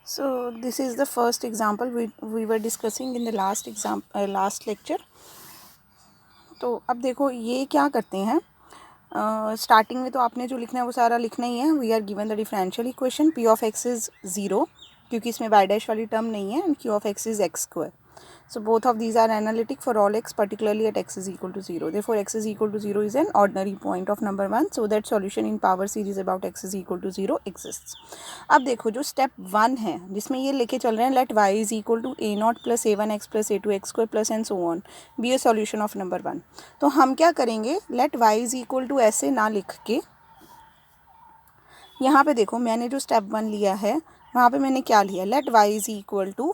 So this is the first example we were discussing in the last lecture. तो अब देखो ये क्या करते हैं, स्टार्टिंग में तो आपने जो लिखना है वो सारा लिखना ही है. We are given the differential equation P of x is 0 क्योंकि इसमें वाई डैश वाली टर्म नहीं है, and Q of x is x square. So both of these are analytic for all x, particularly at x is equal to 0. Therefore x is equal to 0 is an ordinary point of number 1, so that solution in power series about x is equal to 0 exists. अब देखो जो step 1 है जिसमें ये लेके चल रहे हैं let y is equal to a naught plus a one x plus a two x square plus and so on be a solution of number 1. तो हम क्या करेंगे, let y is equal to ऐसे ना लिख के यहाँ पे देखो मैंने जो स्टेप 1 लिया है वहाँ पे मैंने क्या लिया, let y is equal to,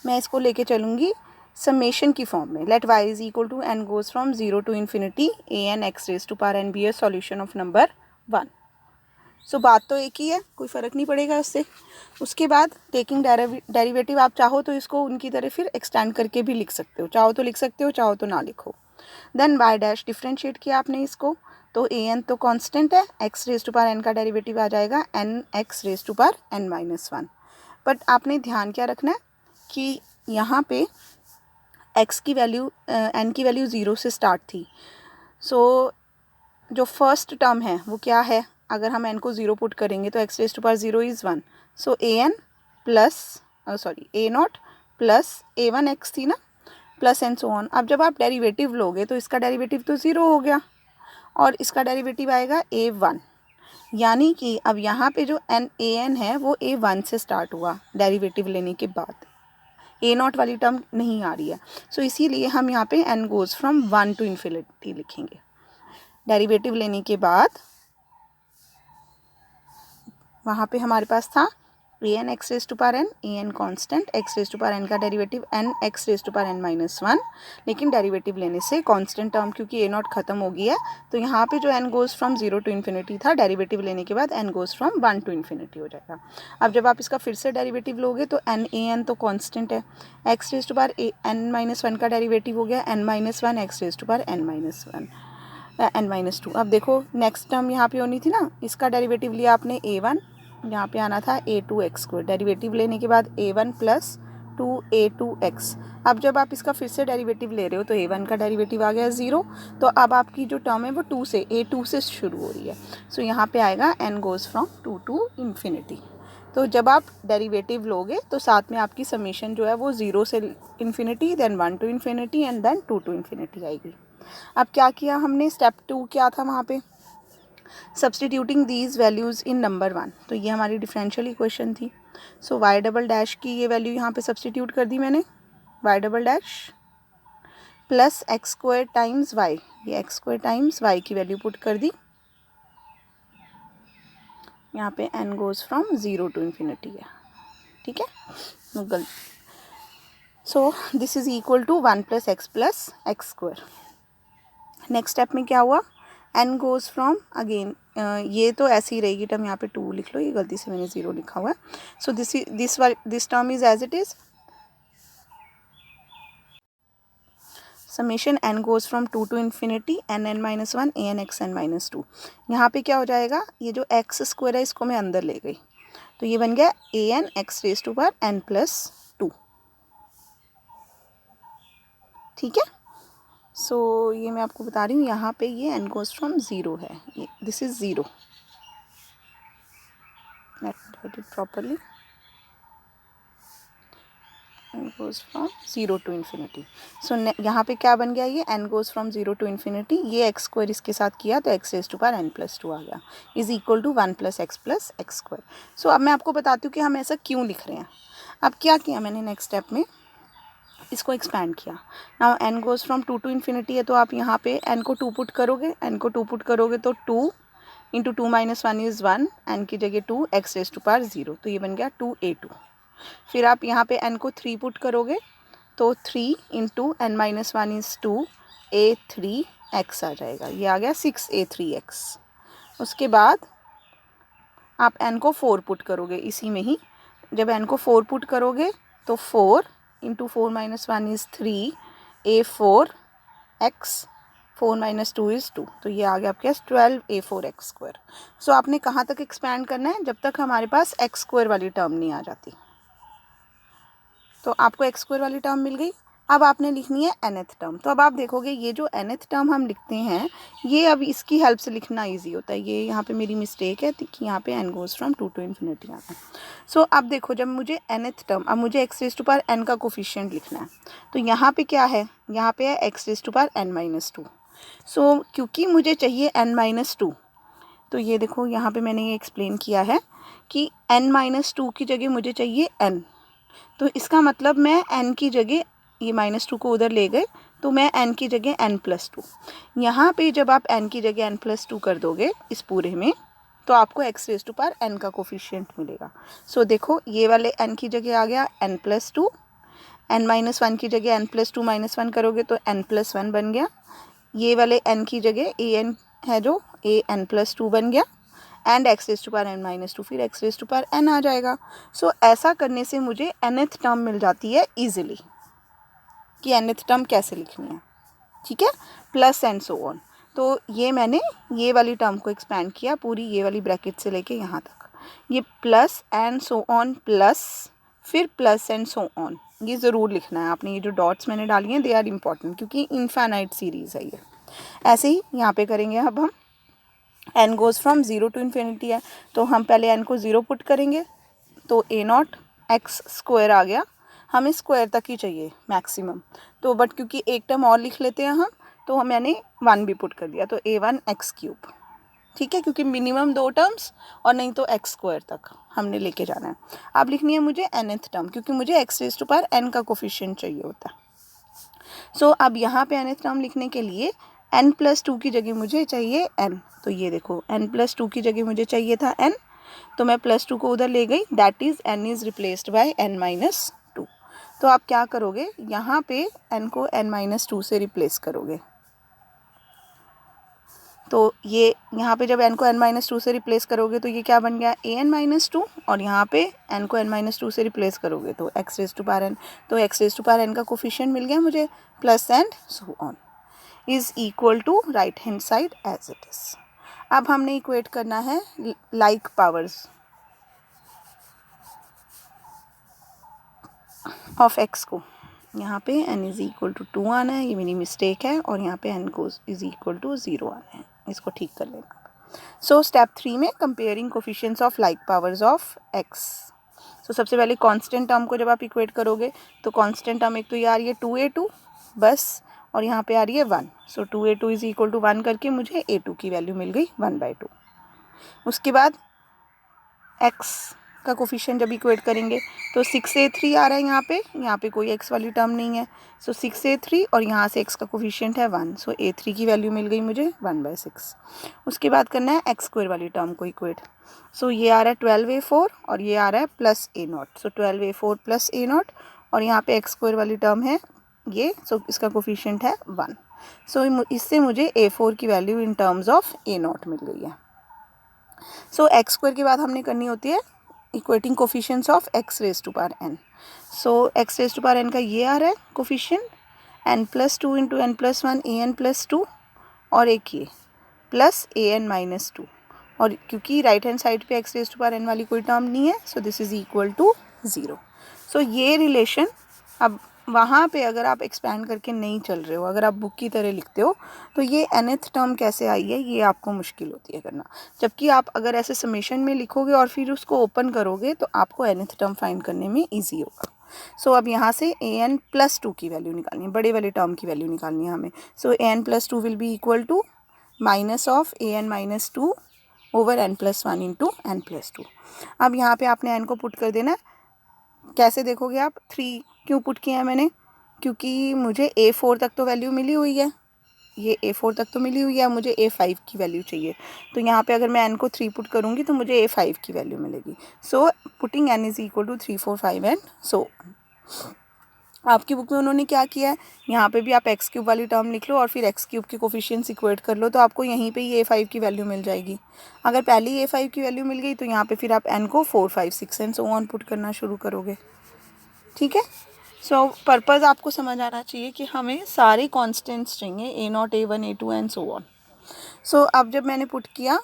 मैं इसको लेके चलूँगी समेशन की फॉर्म में. Let y is equal to n goes from 0 to infinity a n x raise to power n be a solution of number 1. So बात तो एक ही है, कोई फ़र्क नहीं पड़ेगा उससे. उसके बाद टेकिंग डेरिवेटिव, आप चाहो तो इसको उनकी तरह फिर एक्सटेंड करके भी लिख सकते हो, चाहो तो लिख सकते हो, चाहो तो ना लिखो. देन y डैश डिफ्रेंशिएट किया आपने इसको, तो a n तो कांस्टेंट है, x raise to power n का डेरिवेटिव आ जाएगा n x raise to power n minus 1. But आपने ध्यान क्या रखना है कि यहाँ पे x की वैल्यू n की वैल्यू 0 से स्टार्ट थी. सो जो फर्स्ट टर्म है वो क्या है, अगर हम n को 0 पुट करेंगे तो x raise to power 0 is 1. So a N plus a naught plus a one x थी ना, प्लस एंड सो ऑन. अब जब आप डेरिवेटिव लोगे तो इसका डेरिवेटिव तो 0 हो गया और इसका डेरिवेटिव आएगा a1, यानी कि अब यहाँ पे जो an है वो a1 से स्टार्ट हुआ डेरिवेटिव लेने के बाद, ए नॉट वाली टर्म नहीं आ रही है. सो इसीलिए हम यहाँ पे n goes from 1 to infinity लिखेंगे. डेरिवेटिव लेने के बाद वहाँ पे हमारे पास था A N x raise to power N, A N constant, X raise to power N का derivative N x raise to power N minus 1. लेकिन डेरिवेटिव लेने से कॉन्स्टेंट टर्म क्योंकि ए नॉट खत्म हो गई है, तो यहाँ पे जो n goes from 0 to infinity था, डेरिवेटिव लेने के बाद n goes from 1 to infinity हो जाएगा. अब जब आप इसका फिर से डेरिवेटिव लोगे तो एन ए एन तो कॉन्स्टेंट है, x raise to power N minus 1 का डेरिवेटिव हो गया n minus 1 x raise to power N minus 1 n minus 2. अब देखो नेक्स्ट टर्म यहाँ पे होनी थी ना, इसका डेरिवेटिव लिया आपने a1, यहाँ पे आना था a2 एक्स स्क्वायर. डेरिवेटिव लेने के बाद a1 प्लस 2a2 एक्स. अब जब आप इसका फिर से डेरिवेटिव ले रहे हो तो a1 का डेरिवेटिव आ गया 0. तो अब आपकी जो टर्म है वो a2 से शुरू हो रही है. सो यहाँ पे आएगा n goes from 2 to infinity. तो जब आप डेरिवेटिव लोगे तो साथ में आपकी समेशन जो है वो 0 से इन्फिनिटी, then 1 to infinity and then 2 to infinity आएगी. अब क्या किया हमने, स्टेप 2 क्या था वहाँ पे, substituting these values in number 1. तो ये हमारी डिफरेंशियल इक्वेशन थी. सो वाई डबल डैश की ये वैल्यू यहाँ पे सब्सटीट्यूट कर दी मैंने, y double dash plus x square times y, ये एक्स स्क्वायर टाइम्स वाई की वैल्यू पुट कर दी. यहाँ पे n goes from 0 to infinity है, ठीक है. गलत. So this is equal to 1 plus x square. Next step में क्या हुआ, n गोज़ फ्रॉम अगेन, ये तो ऐसी ही रहेगी टर्म, यहाँ पे 2 लिख लो, ये गलती से मैंने 0 लिखा हुआ है. So this term is as it is summation n goes from 2 to infinity n n minus 1 a N x n minus 2. यहाँ पे क्या हो जाएगा, ये जो एक्स स्क्वायर है इसको मैं अंदर ले गई, तो ये बन गया A N x raise to power n plus 2. ठीक है. सो ये मैं आपको बता रही हूँ, यहाँ पे ये n गोज़ फ्रॉम 0 है, ये this is 0. let's write it properly. n goes from 0 to infinity. So यहाँ पे क्या बन गया, ये n goes from 0 to infinity, ये x स्क्वायर इसके साथ किया तो x raise to power n plus 2 आ गया, is equal to 1 plus x square. So अब मैं आपको बताती हूँ कि हम ऐसा क्यों लिख रहे हैं. अब क्या किया मैंने, नेक्स्ट स्टेप में इसको एक्सपैंड किया. Now n goes from 2 to infinity है, तो आप यहाँ पे n को 2 पुट करोगे, n को 2 पुट करोगे तो 2 इंटू 2 माइनस 1 इज़ 1, n की जगह 2 एक्स रेज टू पावर 0, तो ये बन गया 2a2. फिर आप यहाँ पे n को 3 पुट करोगे तो 3 into n minus 1 is 2 a3x आ जाएगा, ये आ गया 6a3x. उसके बाद आप n को 4 पुट करोगे इसी में ही, जब n को 4 पुट करोगे तो 4 into 4 minus 1 is 3 a4x, 4 minus 2 is 2, तो ये आ गया आपके पास 12a4x²। सो आपने कहाँ तक एक्सपैंड करना है, जब तक हमारे पास x² वाली टर्म नहीं आ जाती। तो आपको x² वाली टर्म मिल गई। अब आपने लिखनी है nth टर्म। तो अब आप देखोगे ये जो nth टर्म हम लिखते हैं, ये अब इसकी हेल्प से लिखना इजी होता है। ये यहाँ पे मेरी मिस्टेक है कि यहाँ पे n goes from 2 to infinity आता है। सो अब देखो, जब मुझे nth टर्म, अब मुझे x⁴n का कोफिशिएंट लिखना है, तो यहाँ पे क्या है, यहाँ पे है x⁴n-2। सो क्योंकि मुझे चाहिए n-2, तो ये देखो यहाँ पे मैंने ये एक्सप्लेन किया है कि n-2 की जगह मुझे चाहिए n। तो इसका मतलब मैं n की जगह, ये -2 को उधर ले गए, तो मैं n की जगह n+2। यहाँ पे जब आप n की जगह n+2 कर दोगे इस पूरे में, तो आपको x⁴n का कोफिशिएंट मिलेगा। सो देखो, ये वाले n की जगह आ गया n+2, n-1 की जगह n+2 -1 करोगे तो n+1 बन गया। ये वाले n की जगह an है जो an+2 बन गया, एंड x⁴n-2 फिर x⁴n आ जाएगा। सो ऐसा करने से मुझे nth टर्म मिल जाती है ईजिली, कि nth टर्म कैसे लिखनी है, ठीक है, प्लस एंड सो ऑन। तो ये मैंने ये वाली टर्म को एक्सपैंड किया पूरी, ये वाली ब्रैकेट से लेके यहाँ तक, ये plus and so on plus, फिर प्लस एंड सो ऑन, ये ज़रूर लिखना है आपने। ये जो डॉट्स मैंने डाली हैं दे आर इम्पॉर्टेंट, क्योंकि इनफाइनाइट सीरीज़ है ये। ऐसे ही यहाँ पे करेंगे। अब हम n goes from 0 to infinity है, तो हम पहले n को 0 पुट करेंगे, तो a0 x² आ गया। हमें स्क्वायर तक ही चाहिए मैक्सिमम, तो बट क्योंकि एक टर्म और लिख लेते हैं हम, तो मैंने 1 भी पुट कर दिया, तो a1 x³, ठीक है, क्योंकि मिनिमम 2 टर्म्स और नहीं तो x² तक हमने लेके जाना है। अब लिखनी है मुझे nth टर्म, क्योंकि मुझे x⁴n का कोफिशिएंट चाहिए होता है। सो अब यहाँ पे nth टर्म लिखने के लिए n+2 की जगह मुझे चाहिए n। तो ये देखो, n+2 की जगह मुझे चाहिए था n, तो मैं +2 को उधर ले गई, that is n is replaced by n-2। तो आप क्या करोगे, यहाँ पे n को n-2 से रिप्लेस करोगे। तो ये यहाँ पे जब n को n-2 से रिप्लेस करोगे तो ये क्या बन गया, an-2, और यहाँ पे n को n-2 से रिप्लेस करोगे तो x⁴n। तो x⁴n का कोफिशिएंट मिल गया मुझे, plus and so on is equal to right hand side as it is. अब हमने इक्वेट करना है लाइक पावर्स ऑफ x को। यहाँ पे n इज़ इक्वल टू 2 आना है, ये मेरी मिस्टेक है, और यहाँ पे n को इज़ इक्वल टू 0 आना है, इसको ठीक कर लेना। सो स्टेप 3 में comparing coefficients of like powers of x। सो सबसे पहले कांस्टेंट टर्म को जब आप इक्वेट करोगे, तो कांस्टेंट टर्म एक तो ये आ रही है 2a2 बस, और यहाँ पे आ रही है 1। सो 2a2 इज़ इक्वल टू 1 करके मुझे a2 की वैल्यू मिल गई 1/2। उसके बाद x का कोफिशिएंट जब इक्वेट करेंगे तो 6a3 आ रहा है, यहाँ पे कोई x वाली टर्म नहीं है। सो 6a3, और यहाँ से x का कोफिशिएंट है 1, सो a3 की वैल्यू मिल गई मुझे 1/6। उसके बाद करना है x² वाली टर्म को इक्वेट। सो ये आ रहा है 12a4, और ये आ रहा है प्लस a0। सो 12a4 प्लस a0, और यहाँ पे x² वाली टर्म है ये, सो इसका कोफिशिएंट है 1। सो इससे मुझे a4 की value in terms of a0 मिल गई है। सो x² के बाद हमने करनी होती है equating coefficients of x⁴n। So x⁴n का ये आ रहा है coefficient, n+2 into n+1 an+2, और एक ये प्लस an-2, और क्योंकि राइट हैंड साइड पे x⁴n वाली कोई टर्म नहीं है, so this is equal to 0। So ये रिलेशन, अब वहाँ पे अगर आप एक्सपैंड करके नहीं चल रहे हो, अगर आप बुक की तरह लिखते हो, तो ये nth टर्म कैसे आई है ये आपको मुश्किल होती है करना। जबकि आप अगर ऐसे समेशन में लिखोगे और फिर उसको ओपन करोगे तो आपको nth टर्म फाइंड करने में ईजी होगा। सो अब यहाँ से an+2 की वैल्यू निकालनी है, बड़े वाले टर्म की वैल्यू निकालनी है हमें। So an+2 will be equal to minus of an-2 over n+1 into n+2। अब यहाँ पे आपने n को पुट कर देना है। कैसे देखोगे आप, 3 क्यों पुट किया है मैंने, क्योंकि मुझे a4 तक तो वैल्यू मिली हुई है, ये a4 तक तो मिली हुई है, मुझे a5 की वैल्यू चाहिए। तो यहाँ पे अगर मैं n को 3 पुट करूँगी तो मुझे a5 की वैल्यू मिलेगी। So putting n is equal to 3 4 5 and so आपकी बुक में उन्होंने क्या किया है, यहाँ पे भी आप x³ वाली टर्म लिख लो और फिर x³ के कोफिशिएंट्स इक्वेट कर लो, तो आपको यहीं पे ही a5 की वैल्यू मिल जाएगी। अगर पहले ही a5 की वैल्यू मिल गई तो यहाँ पे फिर आप n को 4 5 6 एंड सो ऑन पुट करना शुरू करोगे, ठीक है। सो पर्पज़ आपको समझ आना चाहिए कि हमें सारे कॉन्स्टेंट्स चाहिए, A0, A1, A2 and so on. सो अब जब मैंने पुट किया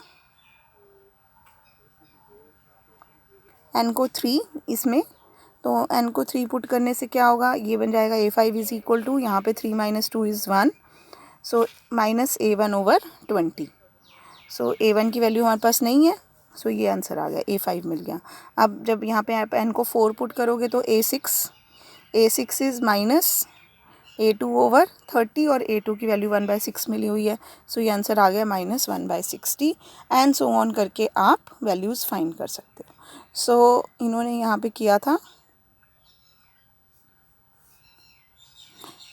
n को 3 इसमें, तो n को 3 पुट करने से क्या होगा, ये बन जाएगा A5 इज इक्वल टू, यहाँ पे 3 - 2 is 1, so minus A1 over 20. So A1 की वैल्यू हमारे पास नहीं है, सो ये आंसर आ गया, A5 मिल गया. अब जब यहाँ पे आप n को 4 पुट करोगे तो A6 is minus A2 over 30 और A2 की वैल्यू 1/6 मिली हुई है, सो ये आंसर आ गया -1/60 एंड सो ऑन करके आप वैल्यूज़ फाइंड कर सकते हो. सो इन्होंने यहाँ पे किया था,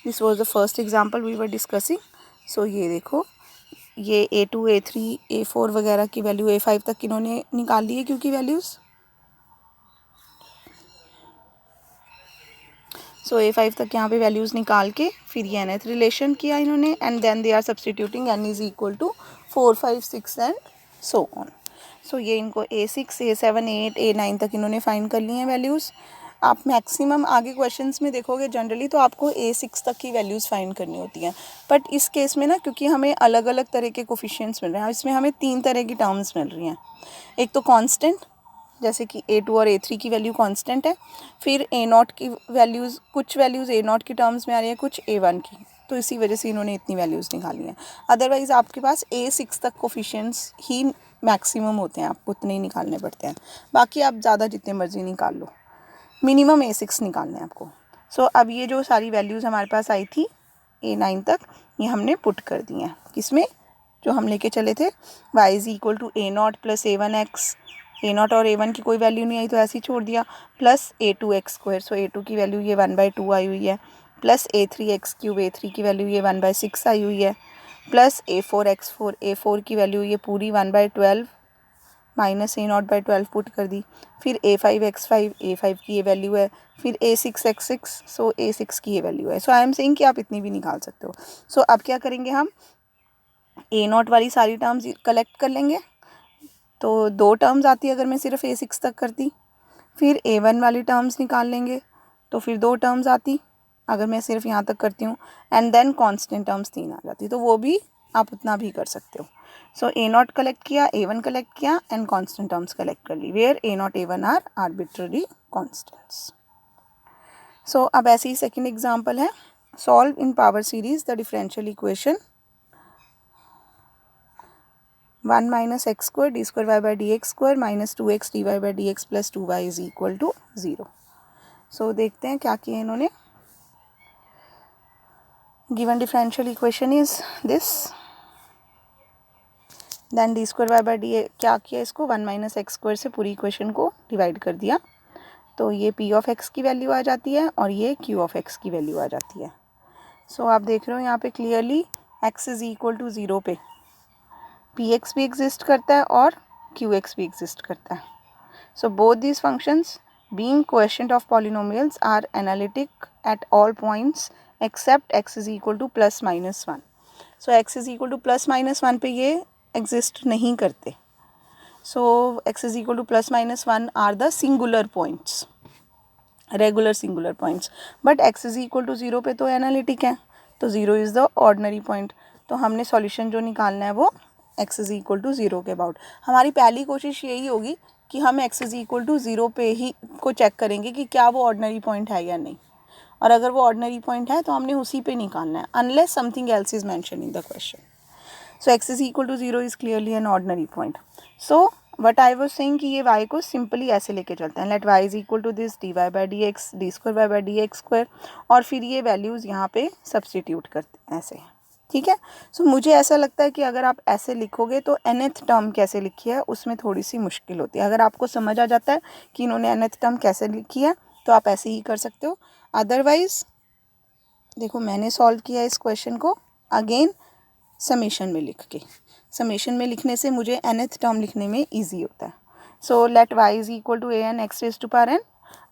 this was the first example we were discussing. So ये देखो, ये A2, A3, A4 वगैरह की वैल्यू A5 तक इन्होंने निकाल ली है क्योंकि वैल्यूज़. सो A5 तक यहाँ पे वैल्यूज़ निकाल के फिर ये nth रिलेशन किया इन्होंने and then they are substituting n is equal to 4, 5, 6 and so on. So ये इनको A6, A7, A8, A9 तक इन्होंने फाइंड कर ली हैं वैल्यूज़. आप मैक्सिमम आगे क्वेश्चंस में देखोगे जनरली तो आपको A6 तक की वैल्यूज़ फाइंड करनी होती हैं, बट इस केस में ना क्योंकि हमें अलग अलग तरह के कोफिशिएंट्स मिल रहे हैं, इसमें हमें 3 तरह की टर्म्स मिल रही हैं. एक तो कांस्टेंट, जैसे कि A2 और A3 की वैल्यू कांस्टेंट है, फिर A0 की वैल्यूज़, कुछ वैल्यूज़ A0 की टर्म्स में आ रही है, कुछ A1 की, तो इसी वजह से इन्होंने इतनी वैल्यूज़ निकाली हैं. अदरवाइज़ आपके पास A6 तक कोफिशिएंट्स ही मैक्सिमम होते हैं, आपको उतने ही निकालने पड़ते हैं, बाकी आप ज़्यादा जितने मर्जी निकाल लो, मिनिमम A6 निकालने हैं आपको. सो अब ये जो सारी वैल्यूज़ हमारे पास आई थी A9 तक, ये हमने पुट कर दी हैं किसमें, जो हम लेके चले थे y is equal to A0 plus A1x. A0 और A1 की कोई वैल्यू नहीं आई तो ऐसे ही छोड़ दिया, प्लस A2x², सो A2 की वैल्यू ये 1/2 आई हुई है, प्लस A3x³ A3 की वैल्यू ये 1/6 आई हुई है, प्लस A4x4 की वैल्यू ये पूरी 1/12 माइनस A0/12 पुट कर दी, फिर A5x5 A5 की ये वैल्यू है, फिर A6x6, सो A6 की ये वैल्यू है. सो आई एम सेइंग कि आप इतनी भी निकाल सकते हो. सो अब क्या करेंगे, हम A0 वाली सारी टर्म्स कलेक्ट कर लेंगे, तो 2 टर्म्स आती अगर मैं सिर्फ A6 तक करती, फिर A1 वाली टर्म्स निकाल लेंगे तो फिर 2 टर्म्स आती अगर मैं सिर्फ यहाँ तक करती हूँ, एंड देन कांस्टेंट टर्म्स 3 आ जाती, तो वो भी आप उतना भी कर सकते हो. सो A0 कलेक्ट किया, A1 कलेक्ट किया एंड कांस्टेंट टर्म्स कलेक्ट कर ली, where A0, A1 are arbitrary constants. So अब ऐसे ही सेकेंड एग्जाम्पल है, solve in power series the differential equation 1 - x² d² y/ dx² - 2x dy/ dx plus 2y is equal to 0. So देखते हैं क्या किया इन्होंने. Given differential equation is this, then d² y/ dx, क्या किया इसको 1 - x² से पूरी इक्वेशन को डिवाइड कर दिया, तो ये p ऑफ x की वैल्यू आ जाती है और ये q ऑफ x की वैल्यू आ जाती है. सो आप देख रहे हो यहाँ पे clearly x is equal to 0 पे px भी एग्जिस्ट करता है और qx भी एग्जिस्ट करता है. So both these functions being coefficient of polynomials are analytic at all points except x is equal to +-1. So x is equal to +-1 पे ये एग्जिस्ट नहीं करते. So x is equal to +-1 are the singular points, regular singular points, but x is equal to 0 पे तो analytic है, तो 0 is the ordinary point. तो हमने सॉल्यूशन जो निकालना है वो x इज इक्वल टू 0 के अबाउट. हमारी पहली कोशिश यही होगी कि हम x इज इक्वल टू 0 पे ही को चेक करेंगे कि क्या वो ऑर्डिनरी पॉइंट है या नहीं, और अगर वो ऑर्डिनरी पॉइंट है तो हमने उसी पे निकालना है, unless something else is mention in the question. So x is equal to 0 is clearly an ordinary point. So but I was saying कि ये y को सिंपली ऐसे लेके चलते हैं, let y is equal to this dy/ dx d² y/ dx², और फिर ये वैल्यूज़ यहाँ पे सब्सटीट्यूट करते हैं ऐसे, ठीक है. सो मुझे ऐसा लगता है कि अगर आप ऐसे लिखोगे तो nth टर्म कैसे लिखी है उसमें थोड़ी सी मुश्किल होती है. अगर आपको समझ आ जाता है कि इन्होंने nth टर्म कैसे लिखी है तो आप ऐसे ही कर सकते हो. अदरवाइज़ देखो मैंने सॉल्व किया इस क्वेश्चन को अगेन समेशन में लिख के, समेशन में लिखने से मुझे nth टर्म लिखने में ईजी होता है. So let y is equal to an x raise to power n,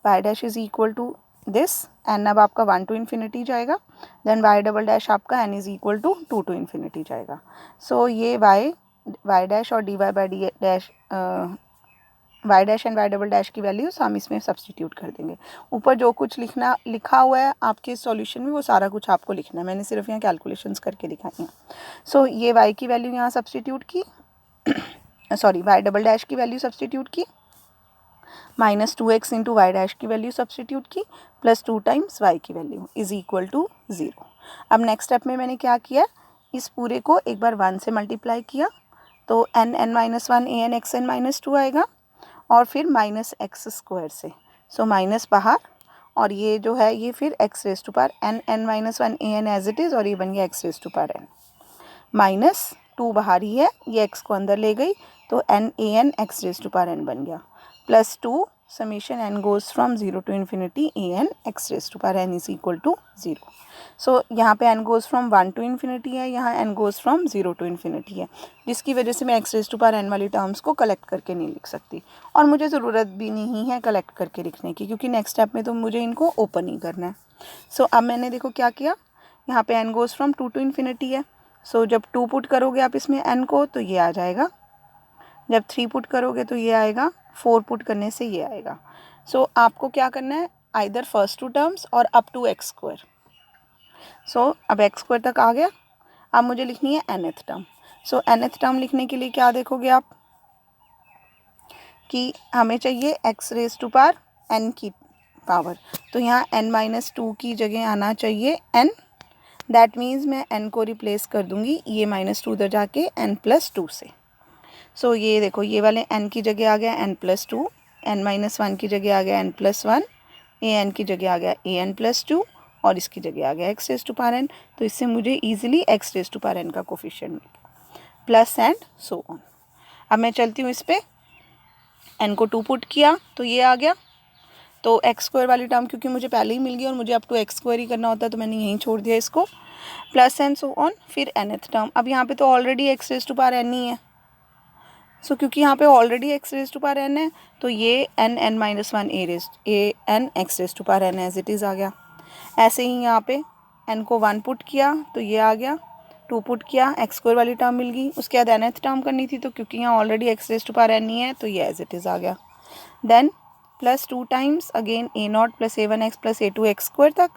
y dash is equal to this, n अब आपका 1 to इन्फिनिटी जाएगा, देन y डबल डैश आपका n is equal to 2 to इन्फिनिटी जाएगा. सो ये y डैश और dy by d dash y dash and y double dash की वैल्यूज हम इसमें सब्सटीट्यूट कर देंगे। ऊपर जो कुछ लिखा हुआ है आपके सॉल्यूशन में वो सारा कुछ आपको लिखना है, मैंने सिर्फ यहाँ कैलकुलेशंस करके दिखाई हैं। सो ये वाई की वैल्यू यहाँ सब्सटीट्यूट की सॉरी वाई डबल डैश की वैल्यू सब्सटीट्यूट की, -2x इंटू वाई डैश की वैल्यू सब्सटीट्यूट की, प्लस 2 टाइम्स वाई की वैल्यू इज इक्वल टू 0। अब नेक्स्ट स्टेप में मैंने क्या किया, इस पूरे को एक बार 1 से मल्टीप्लाई किया तो n(n-1) an(x(n-2) आएगा और फिर -x² से, सो माइनस बाहर और ये जो है ये फिर x⁻n n-1 an as it is और ये बन गया x⁻n -2 बाहर ही है, ये x को अंदर ले गई तो n an x⁻n बन गया, +2 summation n goes from 0 to infinity an x⁻n is equal to 0। So यहाँ पे n goes from 1 to infinity है, यहाँ n goes from 0 to infinity है, जिसकी वजह से मैं x⁻n वाली टर्म्स को कलेक्ट करके नहीं लिख सकती और मुझे ज़रूरत भी नहीं है कलेक्ट करके लिखने की, क्योंकि नेक्स्ट स्टेप में तो मुझे इनको ओपन ही करना है। सो अब मैंने देखो क्या किया, यहाँ पे n goes from 2 to infinity है, सो जब 2 पुट करोगे आप इसमें n को तो ये आ जाएगा, जब 3 पुट करोगे तो ये आएगा, 4 पुट करने से ये आएगा। सो आपको क्या करना है, आइदर फर्स्ट टू टर्म्स और अप टू x²। सो अब x² तक आ गया, अब मुझे लिखनी है nth टर्म। सो nth टर्म लिखने के लिए क्या देखोगे आप कि हमें चाहिए x⁻n की पावर, तो यहाँ n-2 की जगह आना चाहिए n, दैट मीन्स मैं n को रिप्लेस कर दूँगी ये -2 उधर जाके n+2 से। सो ये देखो ये वाले n की जगह आ गया n+2, n-1 की जगह आ गया n+1, an की जगह आ गया an+2 और इसकी जगह आ गया x⁻n, तो इससे मुझे ईजिली x⁻n का कोफिशिएंट मिल गया, प्लस एंड सो ऑन। अब मैं चलती हूँ इस पर, n को 2 पुट किया तो ये आ गया, तो x² वाली टर्म क्योंकि मुझे पहले ही मिल गई और मुझे अप टू x² ही करना होता है तो मैंने यहीं छोड़ दिया इसको, प्लस एंड सो ऑन, फिर nth टर्म। अब यहाँ पे तो ऑलरेडी x⁻n ही है, सो क्योंकि यहाँ पे ऑलरेडी x⁻n है तो ये n(n-1 an x⁻n as it is आ गया। ऐसे ही यहाँ पे n को 1 पुट किया तो ये आ गया, 2 पुट किया x² वाली टर्म मिल गई, उसके बाद nth टर्म करनी थी तो क्योंकि यहाँ ऑलरेडी x⁻n ही है तो ये एज इट इज़ आ गया। Then +2 times again a0 + a1x + a2 x² तक,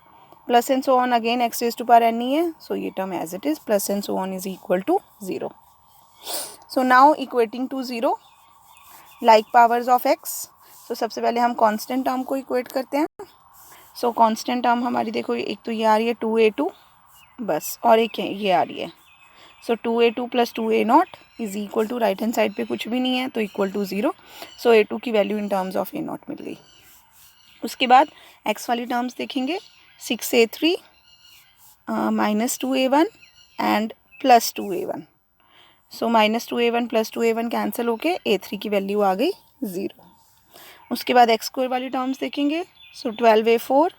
plus and so on again x⁻n ही है, सो ये term as it is, plus and so on is equal to 0। So now equating to 0 like powers of x, तो सबसे पहले हम constant term को equate करते हैं। सो कांस्टेंट टर्म हमारी देखो एक तो ये आ रही है 2a2 बस, और एक ये आ रही है, so 2a2 + 2a0 is equal to, right hand side पे कुछ भी नहीं है तो इक्वल टू 0। सो a2 की value in terms of a0 मिल गई। उसके बाद x वाली टर्म्स देखेंगे, 6a3 -2a1 and +2a1, so -2a1 + 2a1 cancel होके a3 की वैल्यू आ गई 0। उसके बाद x² वाली टर्म्स देखेंगे, सो 12a4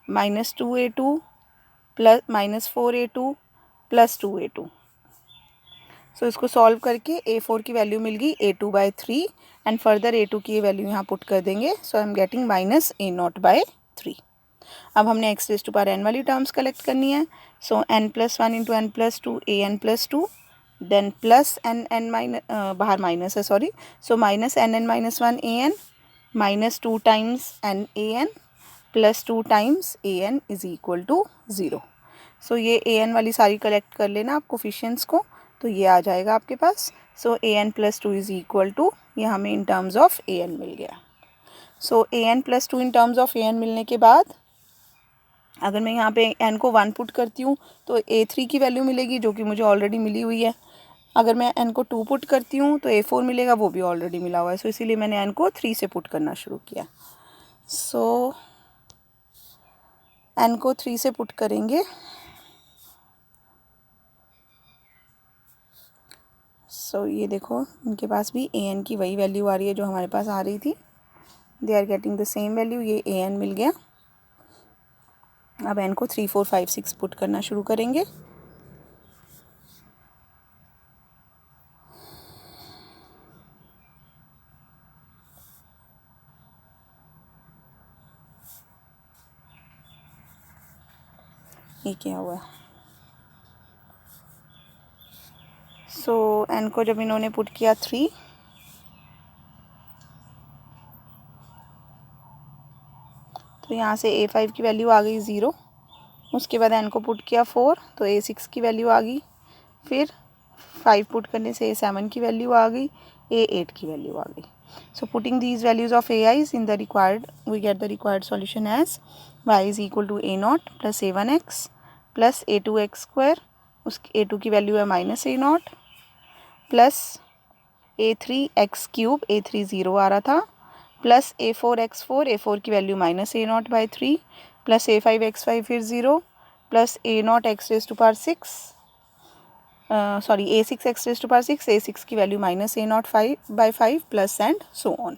-2a2 -4a2 + 2a2, सो इसको सॉल्व करके a4 की वैल्यू मिल गई a2/3 एंड फर्दर a2 की वैल्यू यहाँ पुट कर देंगे, सो आई एम गेटिंग -a0/3। अब हमने x⁻n वाली टर्म्स कलेक्ट करनी है, so n+1 into n+2 an+2, then plus n बाहर माइनस है sorry, so -nn-1 an -2 times n an + 2 times an is equal to 0। So ये an वाली सारी कलेक्ट कर लेना आप कोफिशिएंट्स को, तो ये आ जाएगा आपके पास। सो an + 2 इज इक्वल टू, ये हमें इन टर्म्स ऑफ an मिल गया। सो an + 2 in terms of an मिलने के बाद अगर मैं यहाँ पे n को 1 पुट करती हूँ तो a3 की वैल्यू मिलेगी जो कि मुझे ऑलरेडी मिली हुई है। अगर मैं n को 2 पुट करती हूँ तो a4 मिलेगा, वो भी ऑलरेडी मिला हुआ है, सो इसीलिए मैंने n को 3 से पुट करना शुरू किया। सो n को 3 से पुट करेंगे, सो ये देखो इनके पास भी an की वही वैल्यू आ रही है जो हमारे पास आ रही थी, they are getting the same value, ये an मिल गया। अब n को 3 4 5 6 पुट करना शुरू करेंगे, ये क्या हुआ, सो n को जब इन्होंने पुट किया 3, तो यहाँ से A5 की वैल्यू आ गई 0, उसके बाद n को पुट किया 4, तो A6 की वैल्यू आ गई, फिर 5 पुट करने से A7 की वैल्यू आ गई, A8 की वैल्यू आ गई. So putting these values of ai's in the required, we get the required solution as y is equal to a0 plus a1x plus a2x square, उस a2 की value है minus a0 plus a3x cube, a3 0 आ रहा था, plus a4x4, a4 की value minus a0 by 3 plus a5x5 फिर 0 plus a0 x raise to power 6, sorry a6 x raise to power 6, a6 की value minus a0 5 plus and so on.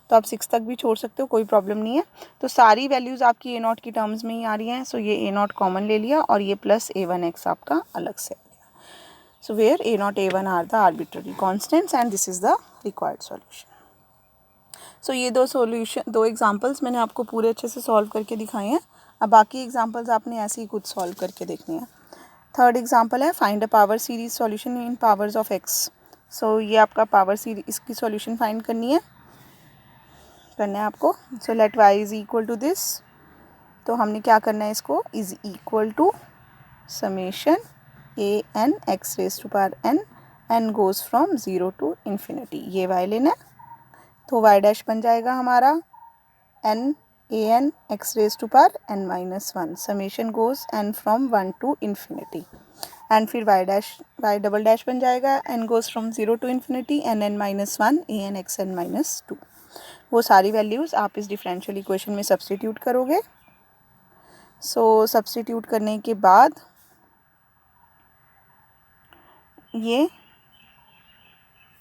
तो आप 6 तक भी छोड़ सकते हो, कोई प्रॉब्लम नहीं है. तो सारी वैल्यूज़ आपकी a0 की टर्म्स में ही आ रही हैं. सो ये a0 कॉमन ले लिया और ये प्लस a1x आपका अलग से. So where a0, a1 are the arbitrary constants and this is the required solution. So ये दो एग्जांपल्स मैंने आपको पूरे अच्छे से सॉल्व करके दिखाए हैं. अब बाकी एग्जांपल्स आपने ऐसे ही कुछ सॉल्व करके देखने हैं. थर्ड एग्जांपल है find a power series solution in powers of X. So ये आपका पावर सीरीज, इसकी सॉल्यूशन फाइंड करनी है आपको. So let y is equal to this. तो हमने क्या करना है, इसको is equal to summation A N x raise to power N goes from 0 to infinity. ये y लेना है, तो y डैश बन जाएगा हमारा n A N x raise to power N minus 1 summation goes n from 1 to infinity. And फिर y double dash बन जाएगा n goes from 0 to infinity n n minus 1 a N x n minus 2. वो सारी values आप इस differential equation में substitute करोगे. सो substitute करने के बाद ये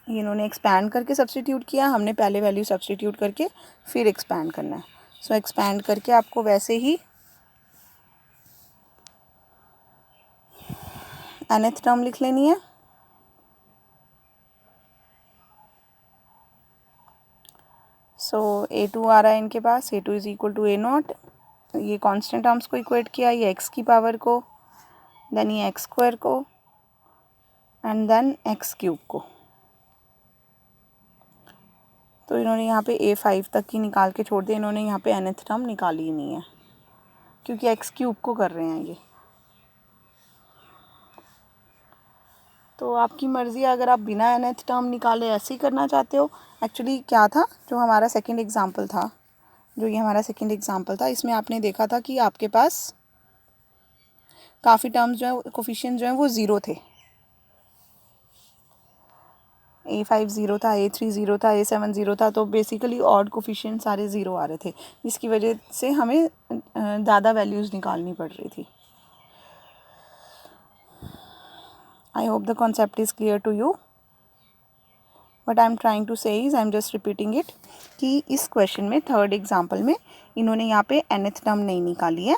इन्होंने एक्सपैंड करके सब्स्टिट्यूट किया, हमने पहले वैल्यू सब्स्टिट्यूट करके फिर एक्सपैंड करना है. सो एक्सपैंड करके आपको वैसे ही nth टर्म लिख लेनी है. सो a2 आ रहा है इनके पास, a2 is equal to a0. ये कांस्टेंट टर्म्स को इक्वेट किया, ये x की पावर को, देन ये x स्क्वायर को एंड देन x क्यूब को. तो इन्होंने यहाँ पे a5 तक की निकाल के छोड़ दिया. इन्होंने यहाँ पे nth टर्म निकाली ही नहीं है क्योंकि x क्यूब को कर रहे हैं ये. तो आपकी मर्ज़ी, अगर आप बिना nth टर्म निकाले ऐसे ही करना चाहते हो. एक्चुअली क्या था, जो हमारा सेकंड एग्जांपल था, इसमें आपने देखा था कि आपके पास काफ़ी टर्म्स जो है, कोफिशिएंट जो हैं वो ज़ीरो थे. a5 ज़ीरो था, a3 ज़ीरो था, a7 ज़ीरो था. तो बेसिकली ऑड कोफिशिएंट सारे ज़ीरो आ रहे थे, जिसकी वजह से हमें ज़्यादा वैल्यूज़ निकालनी पड़ रही थी. I hope the concept is clear to you. What I am trying to say is I am just repeating it कि इस क्वेश्चन में थर्ड एग्जांपल में इन्होंने यहाँ पे nth टर्म नहीं निकाली है.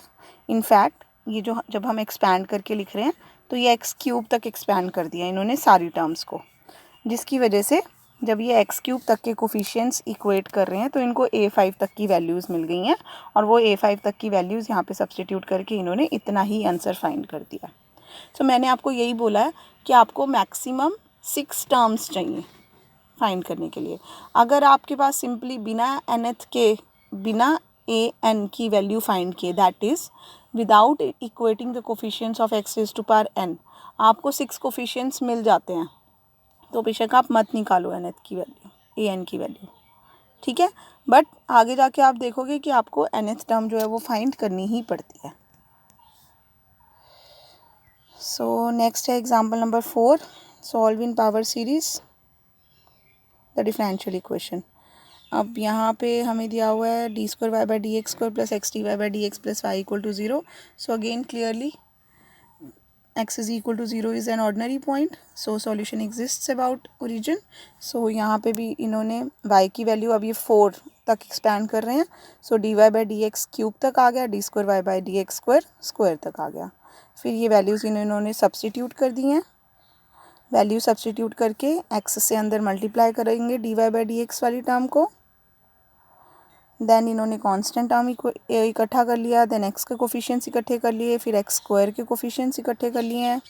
इनफैक्ट ये जो जब हम एक्सपैंड करके लिख रहे हैं तो ये एक्स क्यूब तक एक्सपैंड कर दिया इन्होंने सारी टर्म्स को, जिसकी वजह से जब ये एक्स क्यूब तक के कोफिशिएंट्स इक्वेट कर रहे हैं तो इनको a5 तक की वैल्यूज़ मिल गई हैं और वो a5 तक की वैल्यूज़ यहाँ पे सब्स्टिट्यूट करके इन्होंने इतना ही आंसर फाइंड कर दिया. तो मैंने आपको यही बोला है कि आपको मैक्सिमम 6 टर्म्स चाहिए फाइंड करने के लिए. अगर आपके पास सिंपली बिना nth के, बिना a n की वैल्यू फाइंड किए, that is without equating the coefficients of x raise to power n, आपको 6 कोफिशिएंट्स मिल जाते हैं, तो बेशक आप मत निकालो nth की वैल्यू, a n की वैल्यू. ठीक है, बट आगे जाके आप देखोगे कि आपको nth टर्म जो है वो फाइंड करनी ही पड़ती है. सो नेक्स्ट है example number 4. Solve in power series the differential equation. अब यहाँ पे हमें दिया हुआ है d square Y by D x square plus x d Y by D x plus y equal to 0. So again clearly x is equal to 0 is an ordinary point, so solution exists about origin. so यहाँ पे भी इन्होंने y की value अब ये 4 तक expand कर रहे हैं. So D Y by D X cube तक आ गया, D square Y by D x square square तक आ गया. फिर ये वैल्यूज़ इन्होंने सब्स्टिट्यूट कर दी हैं. वैल्यू सब्स्टिट्यूट करके x से अंदर मल्टीप्लाई करेंगे d Y by D x वाली टर्म को. देन इन्होंने कांस्टेंट टर्म इकट्ठा कर लिया, देन x के कोफिशिएंट्स इकट्ठे कर लिए, फिर x स्क्वायर के कोफिशिएंट्स इकट्ठे कर लिए हैं.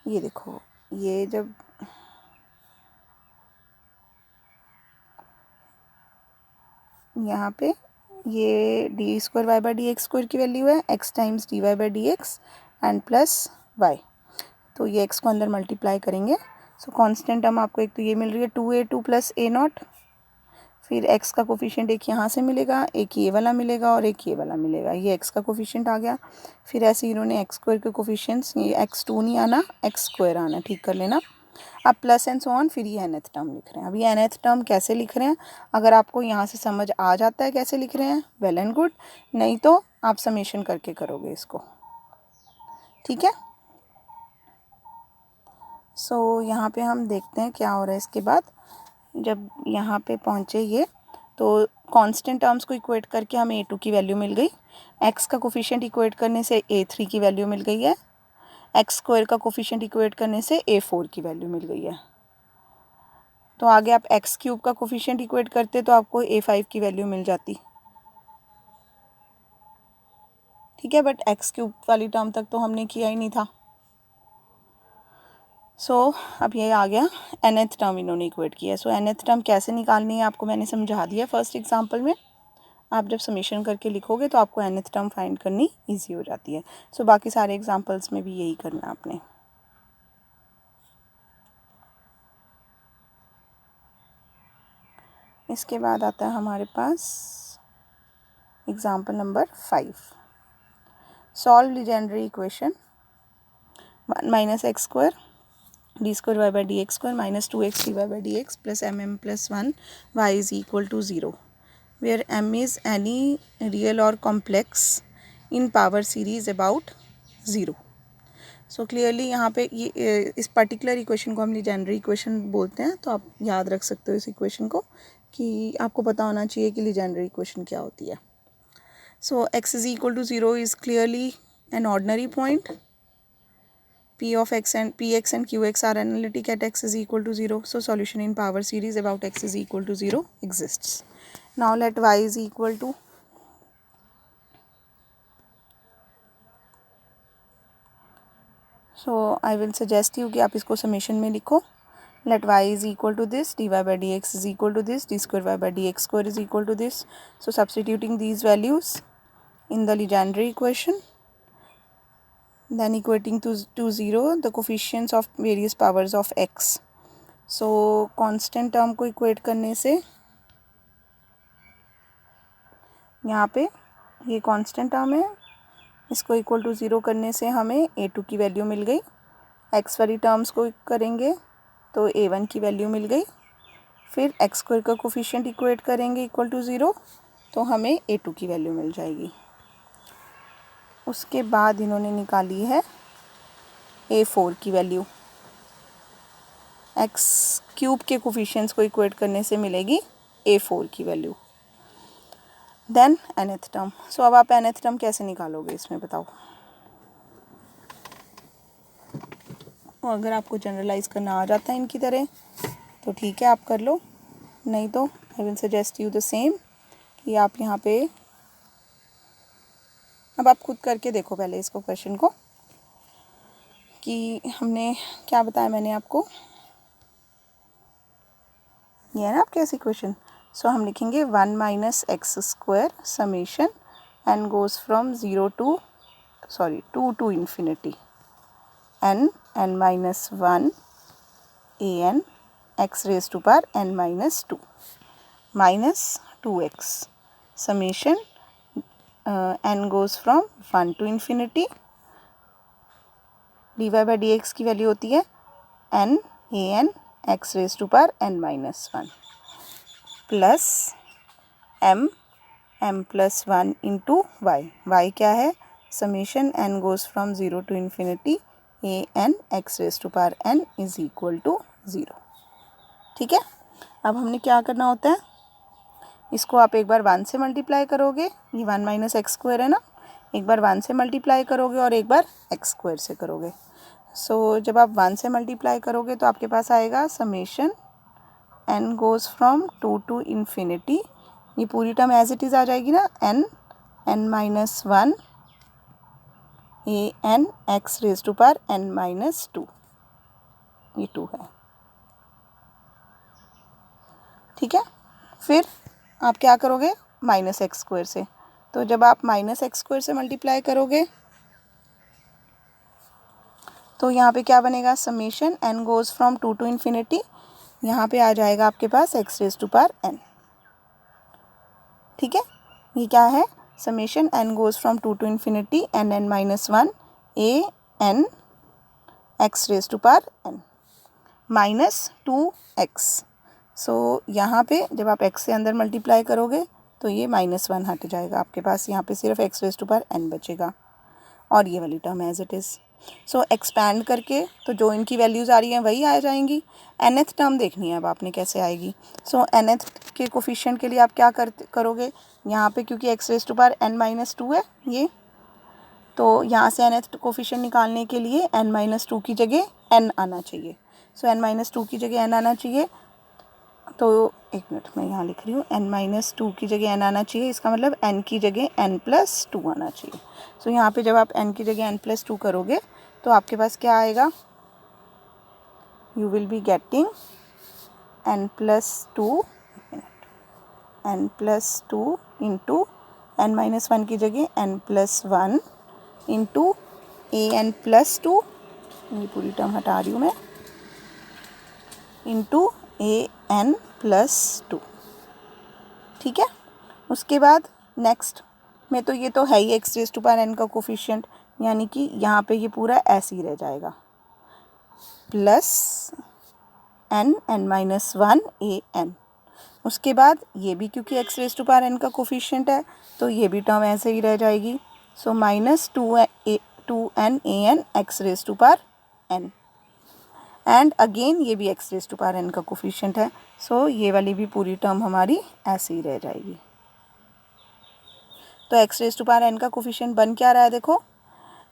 ये देखो, ये जब यहाँ पे ये d square Y by D x square की वैल्यू है, x times d Y by D x and plus y. तो ये एक्स को अंदर मल्टीप्लाई करेंगे। सो कांस्टेंट टर्म आपको एक तो ये मिल रही है 2a2 प्लस ए नॉट, फिर एक्स का कोफिशिएंट एक यहाँ से मिलेगा, एक ये वाला मिलेगा और एक ये वाला मिलेगा। ये एक्स का कोफिशिएंट आ गया। फिर ऐसे इन्होंने एक्स स्क्वायर के कोफिशिएंट्स, ये x2 नहीं आना, एक्स स्क्वायर आना, ठीक कर लेना। अब प्लस एंड सो ऑन, फिर ये nth टर्म लिख रहे हैं। अब ये nth टर्म कैसे लिख रहे हैं, अगर आपको यहाँ से समझ आ जाता है कैसे लिख रहे हैं, वेल एंड गुड, नहीं तो आप समेशन करके करोगे इसको, ठीक है। सो यहाँ पे हम देखते हैं क्या हो रहा है इसके बाद। जब यहाँ पे पहुँचे ये, तो कांस्टेंट टर्म्स को इक्वेट करके हमें a2 की वैल्यू मिल गई, x का कोफिशिएंट इक्वेट करने से a3 की वैल्यू मिल गई है, एक्स स्क्वायर का कोफिशिएंट इक्वेट करने से a4 की वैल्यू मिल गई है। तो आगे आप एक्स क्यूब का कोफिशिएंट इक्वेट करते तो आपको a5 की वैल्यू मिल जाती, ठीक है। बट एक्स क्यूब वाली टर्म तक तो हमने किया ही नहीं था। सो अब ये आ गया nth टर्म इन्होंने इक्वेट किया। सो nth टर्म कैसे निकालनी है आपको मैंने समझा दिया फर्स्ट एग्जांपल में। आप जब समेशन करके लिखोगे तो आपको nth टर्म फाइंड करनी इजी हो जाती है। सो बाकी सारे एग्जांपल्स में भी यही करना है आपने। इसके बाद आता है हमारे पास example number 5। Solve Legendre equation 1 minus x square D square Y by D x square minus 2x D Y by D x plus mm plus 1 y is equal to 0 where m is any real or complex in power series about 0। So clearly यहाँ पे ये इस particular equation को हम Legendary equation बोलते हैं। तो आप याद रख सकते हो इस इक्वेशन को, कि आपको पता होना चाहिए कि लीजेंड्री इक्वेशन क्या होती है। So x is equal to 0 is clearly an ordinary point. P of x and Px and Qx are analytic at x is equal to 0. So solution in power series about x is equal to 0 exists. Now let y is equal to I will suggest you कि आप इसको summation में लिखो। Let y is equal to this, dy by dx is equal to this, d square y by dx square is equal to this. So substituting these values in the Legendre equation, then equating to 0 the coefficients of various powers of x. So constant term को equate करने से यहाँ पे ये constant term है, इसको equal to 0 करने से हमें a2 की वैल्यू मिल गई। x वाली टर्म्स को करेंगे तो a1 की वैल्यू मिल गई। फिर एक्स स्क्वायर का कोफिशिएंट इक्वेट करेंगे इक्वल टू 0 तो हमें a2 की वैल्यू मिल जाएगी। उसके बाद इन्होंने निकाली है a4 की वैल्यू, एक्स क्यूब के कोफिशिएंट्स को इक्वेट करने से मिलेगी a4 की value. Then nth term. So अब आप nth टर्म कैसे निकालोगे इसमें बताओ। अगर आपको जनरलाइज करना आ जाता है इनकी तरह तो ठीक है, आप कर लो, नहीं तो I will suggest you the same कि आप यहाँ पे अब आप खुद करके देखो पहले इसको क्वेश्चन को, कि हमने क्या बताया मैंने आपको, ये है ना आपके ऐसी क्वेश्चन। सो हम लिखेंगे 1 minus x square summation n goes from 2 to infinity n minus 1 an x raise to power n minus 2 minus 2x summation n goes from 1 to infinity, d Y by D x की value होती है n an x raise to power n minus 1 plus m plus 1 into y क्या है, summation n goes from 0 to infinity an x raise to power n is equal to 0। ठीक है, अब हमने क्या करना होता है, इसको आप एक बार 1 से मल्टीप्लाई करोगे, ये 1 माइनस एक्स स्क्वायर है ना, एक बार 1 से मल्टीप्लाई करोगे और एक बार एक्स स्क्वायर से करोगे। सो जब आप 1 से मल्टीप्लाई करोगे तो आपके पास आएगा summation n goes from 2 to infinity, ये पूरी टर्म एज इट इज़ आ जाएगी ना, n minus 1 an x raise to power n minus 2, ये 2 है। ठीक है, फिर आप क्या करोगे, माइनस एक्स स्क्वायर से। तो जब आप माइनस एक्स स्क्वायर से मल्टीप्लाई करोगे तो यहाँ पे क्या बनेगा, summation n goes from 2 to infinity, यहाँ पे आ जाएगा आपके पास x raise to power n। ठीक है, ये क्या है, summation n goes from 2 to infinity n minus 1 a n x raise to power n minus 2x। So यहाँ पे जब आप x से अंदर मल्टीप्लाई करोगे तो ये -1 हट जाएगा, आपके पास यहाँ पे सिर्फ x raise to power n बचेगा और ये वाली term as it is. So expand करके तो जो इनकी वैल्यूज़ आ रही हैं वही आ जाएंगी। nth टर्म देखनी है अब आपने कैसे आएगी। सो nth के कोफिशिएंट के लिए आप क्या करोगे, यहाँ पे क्योंकि x raise to power n minus 2 है ये, तो यहाँ से nth कोफिशिएंट निकालने के लिए n माइनस 2 की जगह n आना चाहिए। सो n माइनस 2 की जगह n आना चाहिए, तो एक मिनट मैं यहाँ लिख रही हूँ, n माइनस 2 की जगह n आना चाहिए, इसका मतलब n की जगह n प्लस 2 आना चाहिए। सो यहाँ पे जब आप n की जगह n प्लस 2 करोगे तो आपके पास क्या आएगा, you will be getting n plus 2 into n minus 1 की जगह n plus 1 into A N plus 2, ये पूरी टर्म हटा रही हूँ मैं, इंटू ए एन प्लस 2। ठीक है, उसके बाद नेक्स्ट में तो ये तो है ही X raise to power n का कोफिशिएंट, यानी कि यहाँ पे ये पूरा ऐसे ही रह जाएगा, plus n minus 1 a n. उसके बाद ये भी क्योंकि x raise to power n का कोफिशिएंट है तो ये भी टर्म ऐसे ही रह जाएगी। So minus 2n a N x raise to power n, and again ये भी x raise to power n का कोफिशिएंट है। सो ये वाली भी पूरी टर्म हमारी ऐसे ही रह जाएगी। तो x raise to power n का कोफिशिएंट बन क्या रहा है, देखो,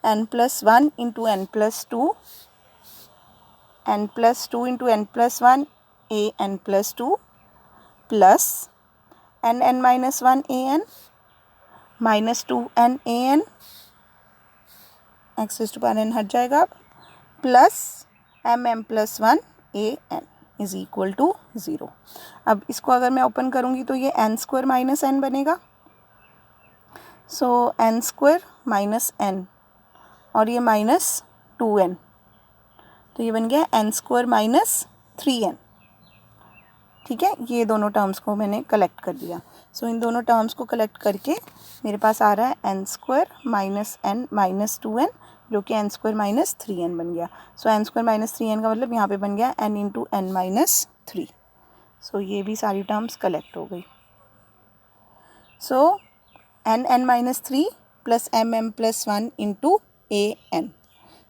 n plus 1 into n plus 2, n plus 2 into n plus 1 a n plus 2 plus n minus 1 a n minus 2n a N, x raise to power n हट जाएगा अब, plus m plus 1 a n is equal to 0। अब इसको अगर मैं open करूँगी तो ये n स्क्वायर माइनस n बनेगा। सो n स्क्वायर माइनस n और ये माइनस 2n, तो ये बन गया n स्क्वायर माइनस 3n। ठीक है, ये दोनों टर्म्स को मैंने कलेक्ट कर दिया। सो इन दोनों टर्म्स को कलेक्ट करके मेरे पास आ रहा है n square minus n minus 2n, जो कि n स्क्वायर माइनस 3n बन गया। सो n स्क्वायर माइनस 3n का मतलब यहाँ पे बन गया n into n minus 3। So ये भी सारी टर्म्स कलेक्ट हो गई। So n minus 3 plus m plus 1 into A N.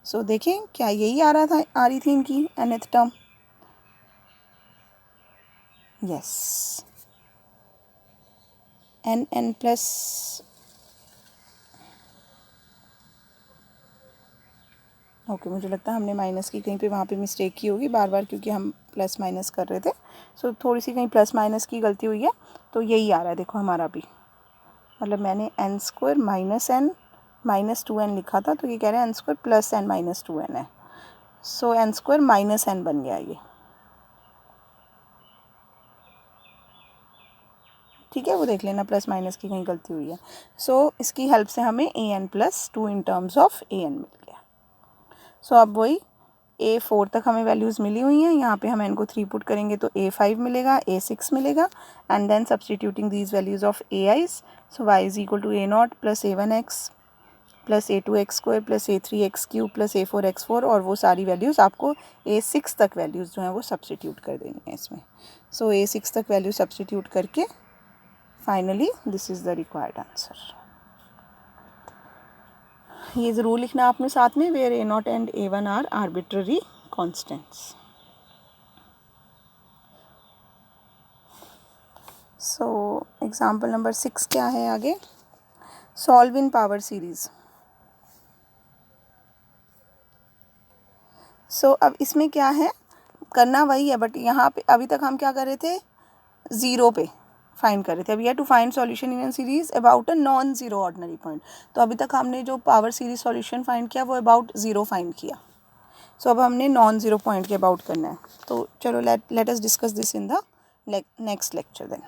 So देखें क्या यही आ रही थी इनकी nth term, yes, n plus okay, मुझे लगता है हमने माइनस की कहीं पे वहाँ पे मिस्टेक की होगी बार बार, क्योंकि हम प्लस माइनस कर रहे थे। सो थोड़ी सी कहीं प्लस माइनस की गलती हुई है, तो यही आ रहा है देखो हमारा भी, मतलब मैंने n square minus n minus 2n लिखा था, तो ये कह रहे हैं n square plus n minus 2n है। सो n स्क्वायर माइनस n बन गया ये। ठीक है, वो देख लेना प्लस माइनस की कहीं गलती हुई है। सो इसकी हेल्प से हमें A N plus 2 in terms of A N मिल गया। सो अब वही A4 तक हमें वैल्यूज़ मिली हुई हैं, यहाँ पे हम n को 3 पुट करेंगे तो A5 मिलेगा, A6 मिलेगा, and then substituting these values of AIs। So y is equal to A0 plus A1x plus A2x square plus A3x cube plus A4x4, और वो सारी वैल्यूज़ आपको A6 तक वैल्यूज़ जो हैं वो सब्सटीट्यूट कर देनी है इसमें। सो A6 तक वैल्यू सब्सटीट्यूट करके finally this is the required answer. ये ज़रूर लिखना आपने साथ में, where A0 and A1 are arbitrary constants. So example number 6 क्या है आगे, solve in power series. So अब इसमें क्या है, करना वही है, बट यहाँ पे अभी तक हम क्या कर रहे थे, ज़ीरो पे फाइंड कर रहे थे। अब ये to find solution in series about a non zero ordinary point. तो अभी तक हमने जो पावर सीरीज सॉल्यूशन फाइंड किया वो अबाउट ज़ीरो फाइंड किया। सो अब हमने नॉन ज़ीरो पॉइंट के अबाउट करना है। तो चलो let us discuss this in the next lecture then.